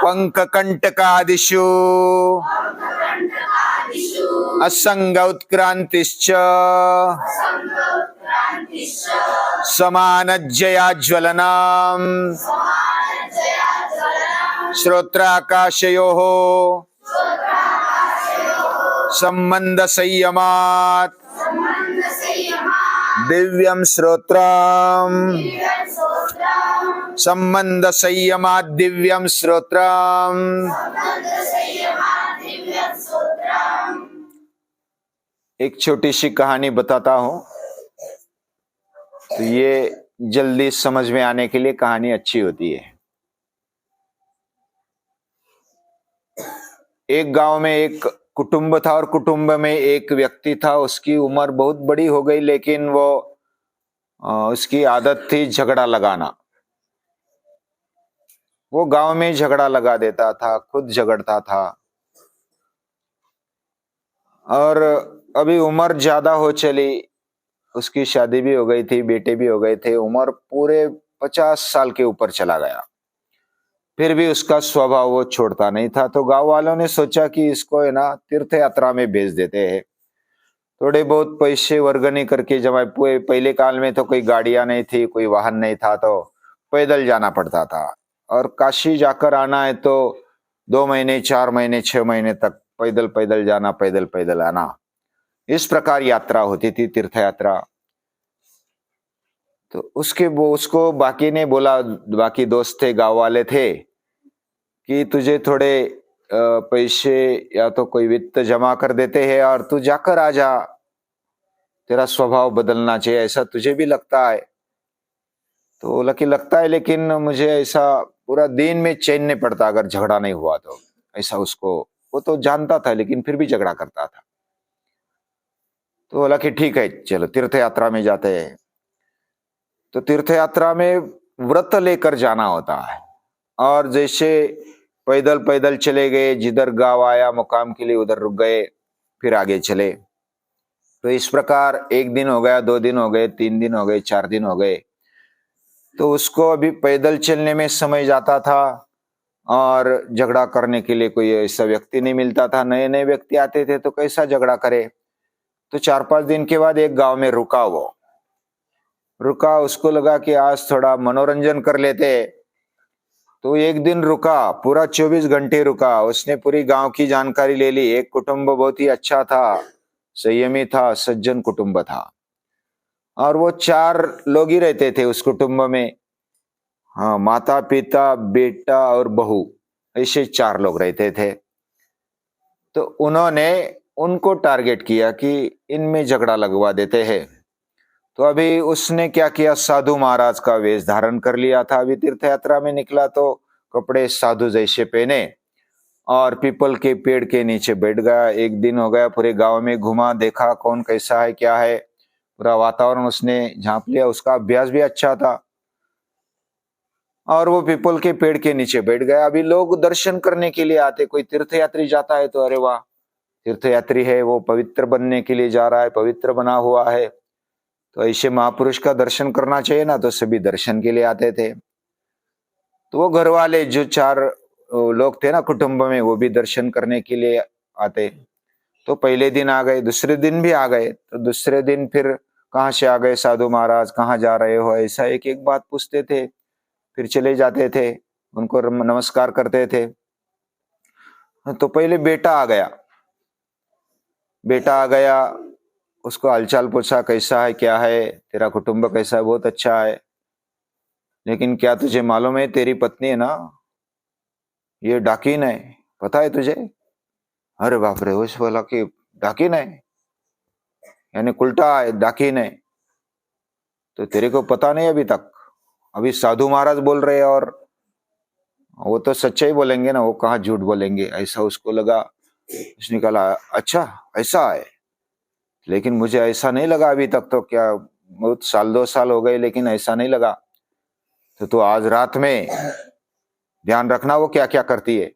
पंककंटकादिषु असंग उत्क्रांतिश्च समानज्जया ज्वलनम् श्रोत्राकाशयोः संबंध संयमात् दिव्यं श्रोत्रम् संबंध संयमात् दिव्यं श्रोत्रम्। एक छोटी सी कहानी बताता हूं, तो ये जल्दी समझ में आने के लिए कहानी अच्छी होती है। एक गांव में एक कुटुंब था और कुटुंब में एक व्यक्ति था। उसकी उम्र बहुत बड़ी हो गई, लेकिन वो उसकी आदत थी झगड़ा लगाना। वो गांव में झगड़ा लगा देता था, खुद झगड़ता था। और अभी उम्र ज्यादा हो चली, उसकी शादी भी हो गई थी, बेटे भी हो गए थे, उम्र पूरे 50 साल के ऊपर चला गया। फिर भी उसका स्वभाव वो छोड़ता नहीं था। तो गांव वालों ने सोचा कि इसको है ना तीर्थ यात्रा में भेज देते हैं। थोड़े बहुत पैसे वर्गनी करके जमा। पहले काल में तो कोई गाड़ियां नहीं थी, कोई वाहन नहीं था, तो पैदल जाना पड़ता था। और काशी जाकर आना है तो 2 महीने, 4 महीने, 6 महीने तक पैदल पैदल जाना, पैदल पैदल आना। इस प्रकार यात्रा होती थी, तीर्थ यात्रा। तो उसको बाकी ने बोला, बाकी दोस्त थे, गांव वाले थे, कि तुझे थोड़े पैसे या तो कोई वित्त जमा कर देते हैं और तू जाकर आ जा, तेरा स्वभाव बदलना चाहिए, ऐसा तुझे भी लगता है? तो बोला कि लगता है, लेकिन मुझे ऐसा पूरा दिन में चैन नहीं पड़ता अगर झगड़ा नहीं हुआ तो। ऐसा उसको, वो तो जानता था लेकिन फिर भी झगड़ा करता था। तो बोला कि ठीक है, चलो तीर्थ यात्रा में जाते हैं। तो तीर्थ यात्रा में व्रत लेकर जाना होता है, और जैसे पैदल पैदल चले गए, जिधर गांव आया मुकाम के लिए उधर रुक गए, फिर आगे चले। तो इस प्रकार 1 दिन हो गया, 2 दिन हो गए, 3 दिन हो गए, 4 दिन हो गए। तो उसको अभी पैदल चलने में समय जाता था और झगड़ा करने के लिए कोई ऐसा व्यक्ति नहीं मिलता था। नए नए व्यक्ति आते थे तो कैसा झगड़ा करे। तो 4-5 दिन के बाद एक गांव में रुका। वो रुका, उसको लगा कि आज थोड़ा मनोरंजन कर लेते। तो एक दिन रुका, पूरा 24 घंटे रुका। उसने पूरी गांव की जानकारी ले ली। एक कुटुंब बहुत ही अच्छा था, संयमी था, सज्जन कुटुंब था, और वो 4 लोग ही रहते थे उस कुटुंब में। हाँ, माता पिता, बेटा और बहू, ऐसे 4 लोग रहते थे। तो उन्होंने उनको टारगेट किया कि इनमें झगड़ा लगवा देते हैं। तो अभी उसने क्या किया, साधु महाराज का वेश धारण कर लिया था। अभी तीर्थ यात्रा में निकला तो कपड़े साधु जैसे पहने और पीपल के पेड़ के नीचे बैठ गया। 1 दिन हो गया, पूरे गांव में घुमा, देखा कौन कैसा है क्या है, पूरा वातावरण उसने झांप लिया। उसका अभ्यास भी अच्छा था, और वो पीपल के पेड़ के नीचे बैठ गया। अभी लोग दर्शन करने के लिए आते, कोई तीर्थयात्री जाता है तो अरे वाह, तीर्थयात्री है, वो पवित्र बनने के लिए जा रहा है, पवित्र बना हुआ है, तो ऐसे महापुरुष का दर्शन करना चाहिए ना। तो सभी दर्शन के लिए आते थे। तो वो घर वाले जो 4 लोग थे ना कुटुंब में, वो भी दर्शन करने के लिए आते। तो पहले दिन आ गए, दूसरे दिन भी आ गए। तो दूसरे दिन फिर कहाँ से आ गए साधु महाराज, कहाँ जा रहे हो, ऐसा एक एक बात पूछते थे। फिर चले जाते थे, उनको नमस्कार करते थे। तो पहले बेटा आ गया। बेटा आ गया, उसको हालचाल पूछा, कैसा है, क्या है, तेरा कुटुंब कैसा है? बहुत अच्छा है, लेकिन क्या तुझे मालूम है तेरी पत्नी है ना, ये डाकिन है, पता है तुझे? अरे बाप रे, उस बोला कि डाकिन है, यानी उल्टा है, डाकिन है। तो तेरे को पता नहीं अभी तक? अभी साधु महाराज बोल रहे हैं, और वो तो सच्चाई बोलेंगे ना, वो कहाँ झूठ बोलेंगे। ऐसा उसको लगा। उसने कहा अच्छा ऐसा है, लेकिन मुझे ऐसा नहीं लगा अभी तक। तो क्या, बहुत साल 2 साल हो गए लेकिन ऐसा नहीं लगा। तो आज रात में ध्यान रखना वो क्या क्या करती है।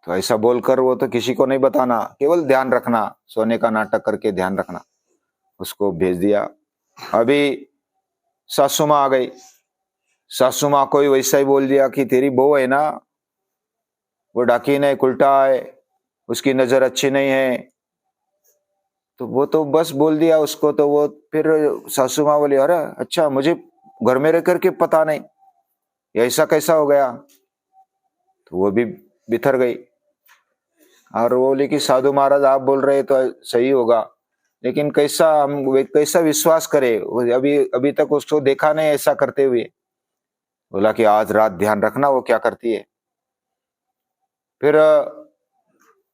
तो ऐसा बोलकर वो तो किसी को नहीं बताना, केवल ध्यान रखना, सोने का नाटक करके ध्यान रखना। उसको भेज दिया। अभी सासू माँ आ गई। सासू माँ को वैसा ही बोल दिया कि तेरी बहू है ना, वो डाकिन है, उल्टा है, उसकी नजर अच्छी नहीं है। तो वो तो बस बोल दिया उसको। तो वो फिर सासू माँ बोली, अरे अच्छा, मुझे घर में रह करके पता नहीं, ये ऐसा कैसा हो गया। तो वो भी बिथर गई। और वो बोली कि साधु महाराज आप बोल रहे तो सही होगा, लेकिन कैसा विश्वास करे, वो अभी अभी तक उसको देखा नहीं ऐसा करते हुए। बोला कि आज रात ध्यान रखना वो क्या करती है। फिर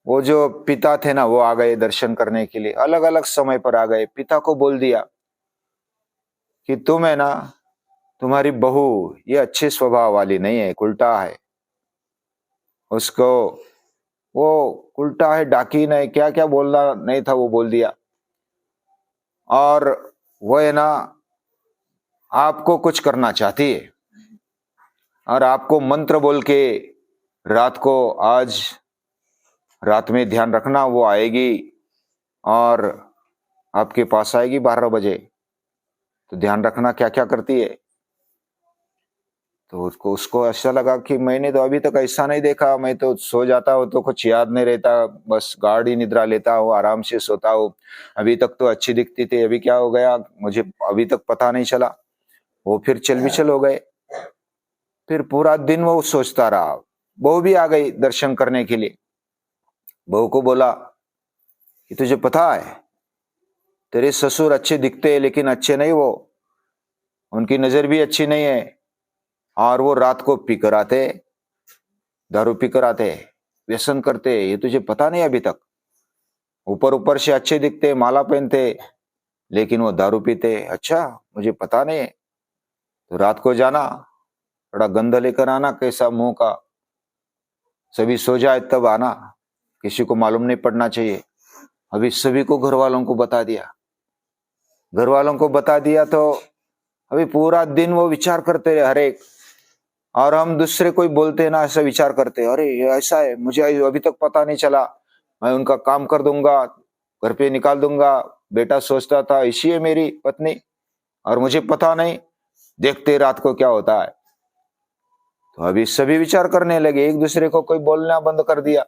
वो जो पिता थे ना, वो आ गए दर्शन करने के लिए, अलग अलग समय पर आ गए। पिता को बोल दिया कि तुम है ना, तुम्हारी बहू ये अच्छे स्वभाव वाली नहीं है, उल्टा है। उसको वो उल्टा है, डाकिन है, क्या क्या बोलना नहीं था वो बोल दिया। और वो है ना, आपको कुछ करना चाहती है, और आपको मंत्र बोल के रात को, आज रात में ध्यान रखना, वो आएगी और आपके पास आएगी 12 बजे। तो ध्यान रखना क्या क्या करती है। तो उसको ऐसा लगा कि मैंने तो अभी तक ऐसा नहीं देखा, मैं तो सो जाता हूँ तो कुछ याद नहीं रहता, बस गाढ़ी निद्रा लेता हूँ, आराम से सोता हूँ। अभी तक तो अच्छी दिखती थी, अभी क्या हो गया मुझे अभी तक पता नहीं चला। वो फिर चल बिचल हो गए। फिर पूरा दिन वो सोचता रहा। बहू भी आ गई दर्शन करने के लिए। बहू को बोला कि तुझे पता है, तेरे ससुर अच्छे दिखते हैं लेकिन अच्छे नहीं, वो उनकी नजर भी अच्छी नहीं है, और वो रात को पीकर आते, दारू पीकर आते, व्यसन करते, ये तुझे पता नहीं अभी तक। ऊपर ऊपर से अच्छे दिखते, माला पहनते, लेकिन वो दारू पीते। अच्छा, मुझे पता नहीं है। तो रात को जाना, थोड़ा गंध लेकर आना कैसा मुंह का, सभी सो जाए तब आना, किसी को मालूम नहीं पड़ना चाहिए। अभी सभी को घर वालों को बता दिया। घर वालों को बता दिया तो अभी पूरा दिन वो विचार करते रहे हर एक। और हम दूसरे कोई बोलते हैं ना, ऐसा विचार करते, अरे ये ऐसा है, मुझे अभी तक पता नहीं चला, मैं उनका काम कर दूंगा, घर पे निकाल दूंगा। बेटा सोचता था ऐसी है मेरी पत्नी, और मुझे पता नहीं, देखते रात को क्या होता है। तो अभी सभी विचार करने लगे, एक दूसरे को कोई बोलना बंद कर दिया।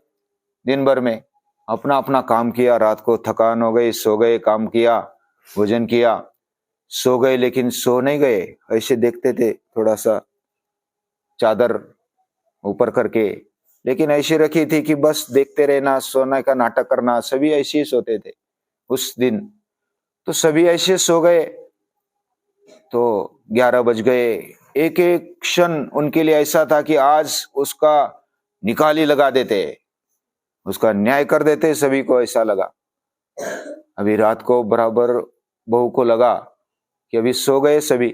दिन भर में अपना अपना काम किया, रात को थकान हो गई, सो गए, काम किया, भोजन किया, सो गए, लेकिन सो नहीं गए, ऐसे देखते थे थोड़ा सा चादर ऊपर करके, लेकिन ऐसी रखी थी कि बस देखते रहना, सोने का नाटक करना। सभी ऐसे ही सोते थे उस दिन। तो सभी ऐसे सो गए। तो 11 बज गए। एक एक क्षण उनके लिए ऐसा था कि आज उसका निकाल ही लगा देते, उसका न्याय कर देते। सभी को ऐसा लगा। अभी रात को बराबर बहू को लगा कि अभी सो गए सभी।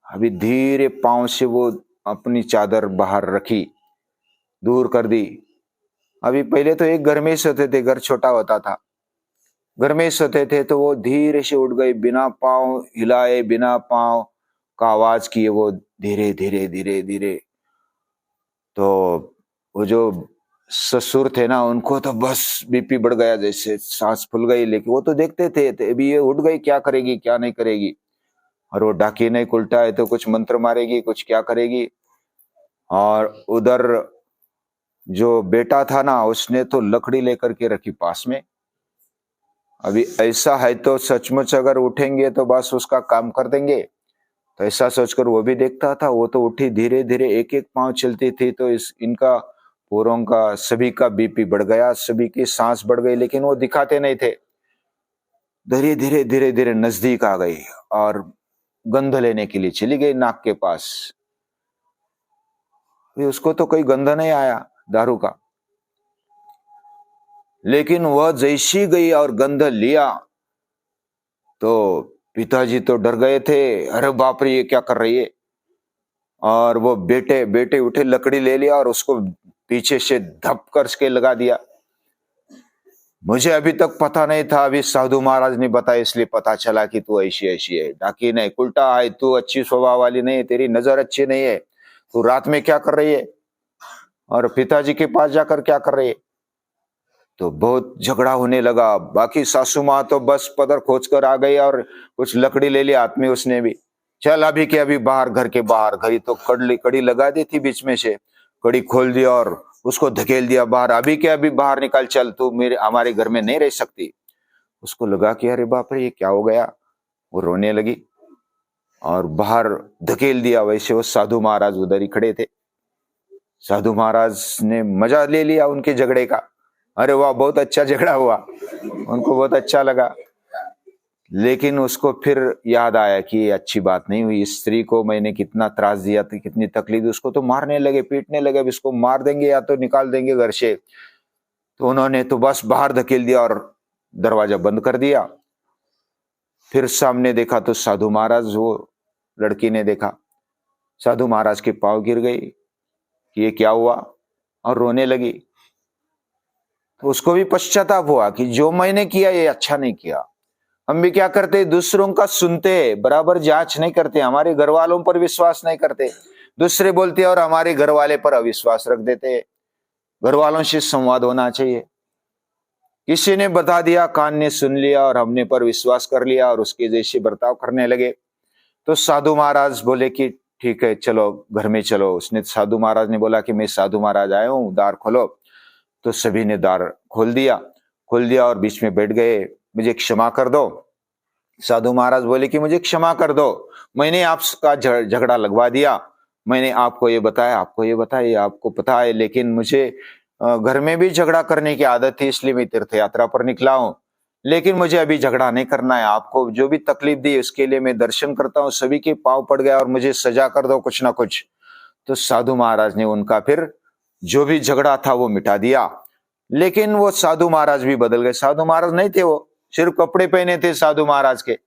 अभी धीरे पांव से वो अपनी चादर बाहर रखी, दूर कर दी। अभी पहले तो एक घर में ही सोते थे, घर छोटा होता था, घर में ही सोते थे। तो वो धीरे से उठ गए, बिना पांव हिलाए, बिना पांव का आवाज किए, वो धीरे धीरे धीरे धीरे। तो वो जो ससुर थे ना, उनको तो बस बीपी बढ़ गया, जैसे सांस फूल गई। लेकिन वो तो देखते थे अभी ये उठ गई, क्या करेगी क्या नहीं करेगी। और वो डाकिन नहीं, उल्टा है तो कुछ मंत्र मारेगी, कुछ क्या करेगी। और उधर जो बेटा था ना, उसने तो लकड़ी लेकर के रखी पास में। अभी ऐसा है तो सचमुच अगर उठेंगे तो बस उसका काम कर देंगे। तो ऐसा सोचकर वो भी देखता था। वो तो उठी, धीरे धीरे एक एक पांव चलती थी। तो इनका पूरों का सभी का बीपी बढ़ गया, सभी की सांस बढ़ गई, लेकिन वो दिखाते नहीं थे। धीरे धीरे धीरे धीरे नजदीक आ गई और गंध लेने के लिए चली गई नाक के पास। उसको तो कोई गंध नहीं आया दारू का, लेकिन वह जैसी गई और गंध लिया तो पिताजी तो डर गए थे। अरे बाप रे, ये क्या कर रही है। और वो बेटे बेटे उठे, लकड़ी ले लिया और उसको पीछे से धप करके लगा दिया। मुझे अभी तक पता नहीं था, अभी साधु महाराज ने बताया इसलिए पता चला कि तू ऐसी ऐसी है, डाकी नहीं, उल्टा है, तू अच्छी स्वभाव वाली नहीं है, तेरी नजर अच्छी नहीं है, तू रात में क्या कर रही है और पिताजी के पास जाकर क्या कर रही है। तो बहुत झगड़ा होने लगा। बाकी सासू माँ तो बस पदर खोज कर आ गई और कुछ लकड़ी ले लिया हाथ में उसने भी। चल अभी के अभी बाहर, घर के बाहर, घड़ी तो कड़ी कड़ी लगा दी थी बीच में से, कड़ी खोल दी और उसको धकेल दिया बाहर, अभी के अभी बाहर निकल, चल तू मेरे हमारे घर में नहीं रह सकती। उसको लगा कि अरे बाप रे ये क्या हो गया, वो रोने लगी और बाहर धकेल दिया। वैसे वो साधु महाराज उधर ही खड़े थे। साधु महाराज ने मजा ले लिया उनके झगड़े का। अरे वाह, बहुत अच्छा झगड़ा हुआ, उनको बहुत अच्छा लगा। लेकिन उसको फिर याद आया कि ये अच्छी बात नहीं हुई, इस स्त्री को मैंने कितना त्रास दिया था, कितनी तकलीफ दी, उसको तो मारने लगे, पीटने लगे, अब इसको मार देंगे या तो निकाल देंगे घर से। तो उन्होंने तो बस बाहर धकेल दिया और दरवाजा बंद कर दिया। फिर सामने देखा तो साधु महाराज, वो लड़की ने देखा, साधु महाराज के पांव गिर गई कि ये क्या हुआ, और रोने लगी। तो उसको भी पश्चाताप हुआ कि जो मैंने किया ये अच्छा नहीं किया। हम भी क्या करते, दूसरों का सुनते, बराबर जांच नहीं करते, हमारे घर वालों पर विश्वास नहीं करते, दूसरे बोलते और हमारे घर वाले पर अविश्वास रख देते। घर वालों से संवाद होना चाहिए। किसी ने बता दिया, कान ने सुन लिया और हमने पर विश्वास कर लिया और उसके जैसे बर्ताव करने लगे। तो साधु महाराज बोले कि ठीक है चलो घर में चलो। उसने, साधु महाराज ने बोला कि मैं साधु महाराज आया हूं, द्वार खोलो। तो सभी ने द्वार खोल दिया और बीच में बैठ गए। मुझे क्षमा कर दो। साधु महाराज बोले कि मुझे क्षमा कर दो, मैंने आपका झगड़ा लगवा दिया, मैंने आपको ये बताया, ये आपको पता है, लेकिन मुझे घर में भी झगड़ा करने की आदत थी, इसलिए मैं तीर्थ यात्रा पर निकला हूं। लेकिन मुझे अभी झगड़ा नहीं करना है। आपको जो भी तकलीफ दी उसके लिए मैं दर्शन करता हूँ, सभी के पांव पड़ गया और मुझे सजा कर दो कुछ ना कुछ। तो साधु महाराज ने उनका फिर जो भी झगड़ा था वो मिटा दिया। लेकिन वो साधु महाराज भी बदल गए। साधु महाराज नहीं थे, वो सिर्फ कपड़े पहने थे साधु महाराज के।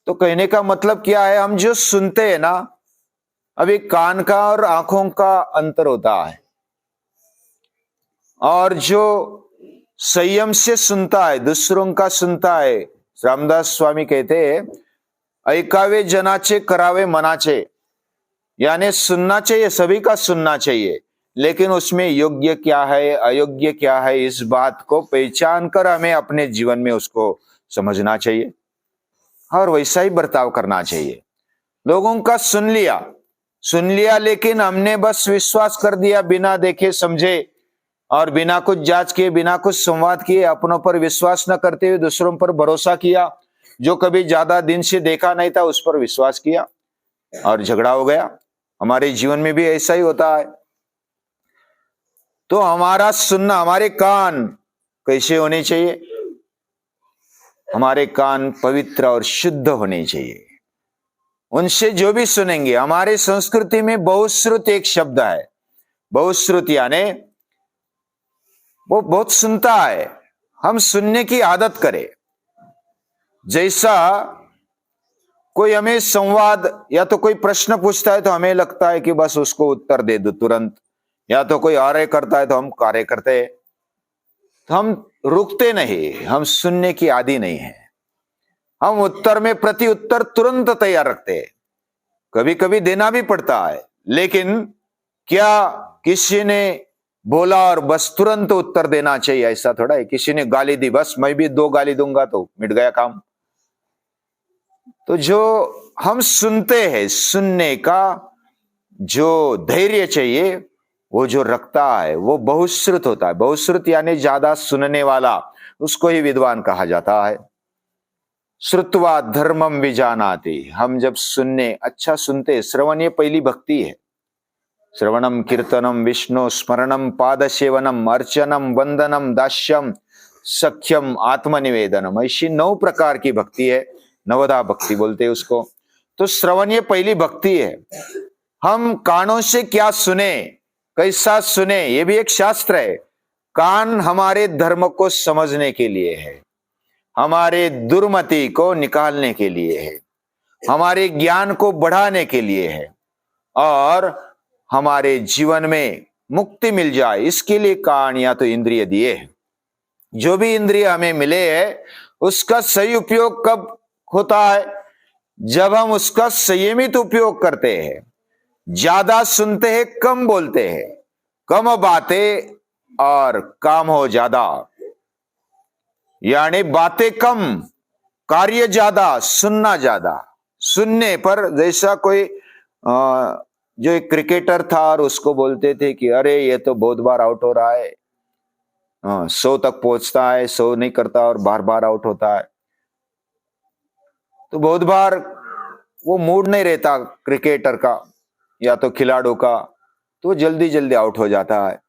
तो कहने का मतलब क्या है, हम जो सुनते हैं ना, अभी कान का और आंखों का अंतर होता है, और जो संयम से सुनता है, दूसरों का सुनता है। रामदास स्वामी कहते हैं, ऐकावे जनाचे करावे मनाचे, यानी सुनना चाहिए, सभी का सुनना चाहिए, लेकिन उसमें योग्य क्या है, अयोग्य क्या है, इस बात को पहचान कर हमें अपने जीवन में उसको समझना चाहिए और वैसा ही बर्ताव करना चाहिए। लोगों का सुन लिया, लेकिन हमने बस विश्वास कर दिया बिना देखे समझे और बिना कुछ जांच किए, बिना कुछ संवाद किए, अपनों पर विश्वास न करते हुए दूसरों पर भरोसा किया। जो कभी ज्यादा दिन से देखा नहीं था उस पर विश्वास किया और झगड़ा हो गया। हमारे जीवन में भी ऐसा ही होता है। तो हमारा सुनना, हमारे कान कैसे होने चाहिए? हमारे कान पवित्र और शुद्ध होने चाहिए। उनसे जो भी सुनेंगे, हमारे संस्कृति में बहुश्रुत एक शब्द है। बहुश्रुत यानी वो बहुत सुनता है। हम सुनने की आदत करें। जैसा कोई हमें संवाद या तो कोई प्रश्न पूछता है तो हमें लगता है कि बस उसको उत्तर दे दो तुरंत, या तो कोई कार्य करता है तो हम कार्य करते हैं, तो हम रुकते नहीं, हम सुनने की आदी नहीं है। हम उत्तर में प्रति उत्तर तुरंत तैयार रखते हैं, कभी कभी देना भी पड़ता है, लेकिन क्या किसी ने बोला और बस तुरंत उत्तर देना चाहिए? ऐसा थोड़ा है। किसी ने गाली दी, बस मैं भी 2 गाली दूंगा तो मिट गया काम। तो जो हम सुनते हैं, सुनने का जो धैर्य चाहिए, वो जो रखता है वो बहुश्रुत होता है। बहुश्रुत यानी ज्यादा सुनने वाला, उसको ही विद्वान कहा जाता है। श्रुत्वा धर्मम विजानाति, हम जब सुनने, अच्छा सुनते, श्रवण ये पहली भक्ति है। श्रवणम कीर्तनम विष्णु स्मरणम पाद सेवनम अर्चनम वंदनम दास्यम सख्यम आत्मनिवेदनम, ऐसी 9 प्रकार की भक्ति है। नवदा भक्ति बोलते हैं उसको। तो श्रवण ये पहली भक्ति है। हम कानों से क्या सुने, कैसा सुने, ये भी एक शास्त्र है। कान हमारे धर्म को समझने के लिए है, हमारे दुर्मति को निकालने के लिए है, हमारे ज्ञान को बढ़ाने के लिए है, और हमारे जीवन में मुक्ति मिल जाए इसके लिए कान या तो इंद्रिय दिए हैं। जो भी इंद्रिय हमें मिले है उसका सही उपयोग कब होता है? जब हम उसका संयमित उपयोग करते हैं। ज्यादा सुनते हैं, कम बोलते हैं, कम बातें और काम हो ज्यादा, यानी बातें कम, कार्य ज्यादा, सुनना ज्यादा। सुनने पर जैसा कोई जो एक क्रिकेटर था और उसको बोलते थे कि अरे ये तो बहुत बार आउट हो रहा है, 100 तक पहुंचता है, 100 नहीं करता और बार बार आउट होता है। तो बहुत बार वो मूड नहीं रहता क्रिकेटर का या तो खिलाड़ियों का, तो जल्दी जल्दी आउट हो जाता है।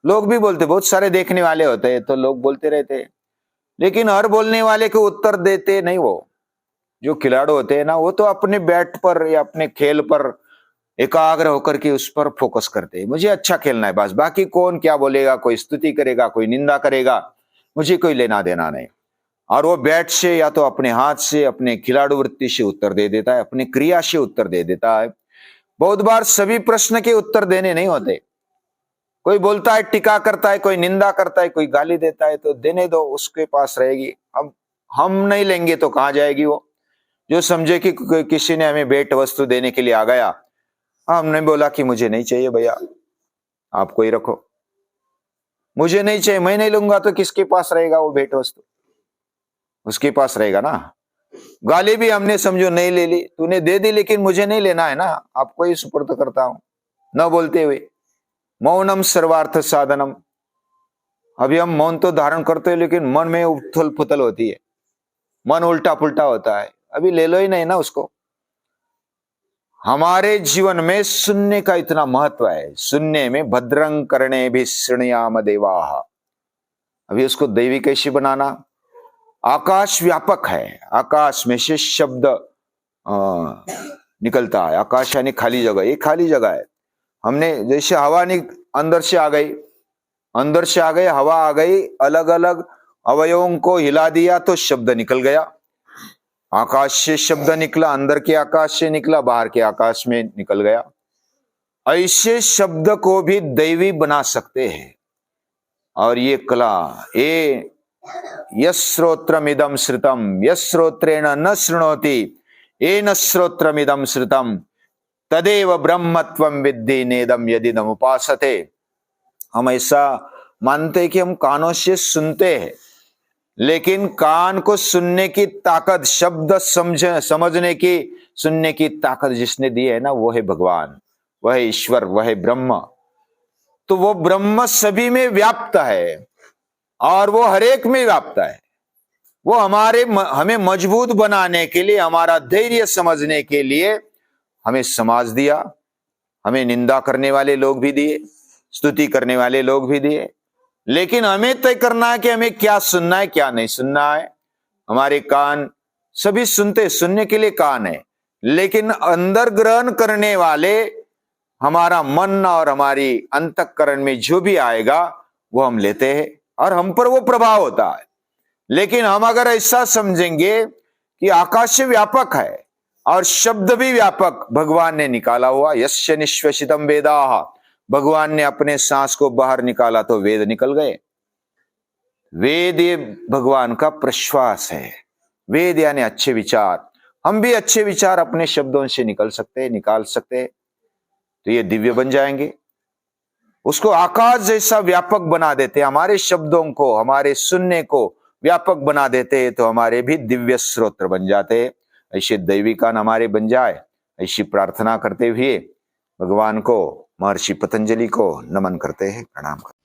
लोग भी बोलते, बहुत सारे देखने वाले होते हैं तो लोग बोलते रहते हैं, लेकिन हर बोलने वाले को उत्तर देते नहीं। वो जो खिलाड़ी होते हैं ना, वो तो अपने बैट पर या अपने खेल पर एकाग्र होकर के उस पर फोकस करते हैं। मुझे अच्छा खेलना है बस, बाकी कौन क्या बोलेगा, कोई स्तुति करेगा, कोई निंदा करेगा, मुझे कोई लेना देना नहीं। और वो बैट से या तो अपने हाथ से, अपने खिलाड़ू वृत्ति से उत्तर दे देता है, अपनी क्रिया से उत्तर दे देता है। बहुत बार सभी प्रश्न के उत्तर देने नहीं होते। कोई बोलता है, टीका करता है, कोई निंदा करता है, कोई गाली देता है, तो देने दो, उसके पास रहेगी। अब हम नहीं लेंगे तो कहां जाएगी वो। जो समझे कि किसी ने हमें भेंट वस्तु देने के लिए आ गया, हमने बोला कि मुझे नहीं चाहिए भैया, आप कोई रखो, मुझे नहीं चाहिए, मैं नहीं लूंगा, तो किसके पास रहेगा वो भेंट वस्तु? उसके पास रहेगा ना। गाली भी हमने समझो नहीं ले ली, तूने दे दी लेकिन मुझे नहीं लेना है ना, आपको ही सुपुर्द करता हूं, न बोलते हुए। मौनम सर्वार्थ साधनम। अभी हम मौन तो धारण करते हैं, लेकिन मन में उथल पुथल होती है, मन उल्टा पुल्टा होता है, अभी ले लो ही नहीं ना उसको। हमारे जीवन में सुनने का इतना महत्व है। सुनने में भद्रं करणे भी शृणुयाम देवाः। अभी उसको दैवी कैसे बनाना? आकाश व्यापक है, आकाश में से शब्द निकलता है। आकाश यानी खाली जगह, ये खाली जगह है। हमने जैसे हवा अंदर से आ गई, अंदर से आ गई, हवा आ गई, अलग अलग अवयवों को हिला दिया तो शब्द निकल गया। आकाश से शब्द निकला, अंदर के आकाश से निकला, बाहर के आकाश में निकल गया। ऐसे शब्द को भी दैवी बना सकते हैं। और ये कला, ये यश्रोत्रमिदं श्रुतम यश्रोत्रेण न शृणोति येन श्रोत्रमिदं श्रुतम तदेव ब्रह्मत्वं विद्धि नेदम यदिदम उपासते। हम ऐसा मानते हैं कि हम कानों से सुनते हैं, लेकिन कान को सुनने की ताकत, शब्द समझने की, सुनने की ताकत जिसने दी है ना, वो है भगवान, वह है ईश्वर, वह है ब्रह्म। तो वो ब्रह्म सभी में व्याप्त है और वो हरेक में व्याप्त है। वो हमें मजबूत बनाने के लिए, हमारा धैर्य समझने के लिए हमें समाज दिया, हमें निंदा करने वाले लोग भी दिए, स्तुति करने वाले लोग भी दिए, लेकिन हमें तय करना है कि हमें क्या सुनना है, क्या नहीं सुनना है। हमारे कान सभी सुनते, सुनने के लिए कान है, लेकिन अंदर ग्रहण करने वाले हमारा मन और हमारी अंतःकरण में जो भी आएगा वो हम लेते हैं और हम पर वो प्रभाव होता है। लेकिन हम अगर ऐसा समझेंगे कि आकाश व्यापक है और शब्द भी व्यापक भगवान ने निकाला हुआ, यस्य निश्वसितम वेदाः, भगवान ने अपने सांस को बाहर निकाला तो वेद निकल गए। वेद ये भगवान का प्रश्वास है। वेद यानी अच्छे विचार। हम भी अच्छे विचार अपने शब्दों से निकाल सकते हैं, तो ये दिव्य बन जाएंगे। उसको आकाश जैसा व्यापक बना देते, हमारे शब्दों को, हमारे सुनने को व्यापक बना देते, तो हमारे भी दिव्य स्रोत्र बन जाते। ऐसे दैवी कान हमारे बन जाए, ऐसी प्रार्थना करते हुए भगवान को, महर्षि पतंजलि को नमन करते हैं, प्रणाम करते हैं।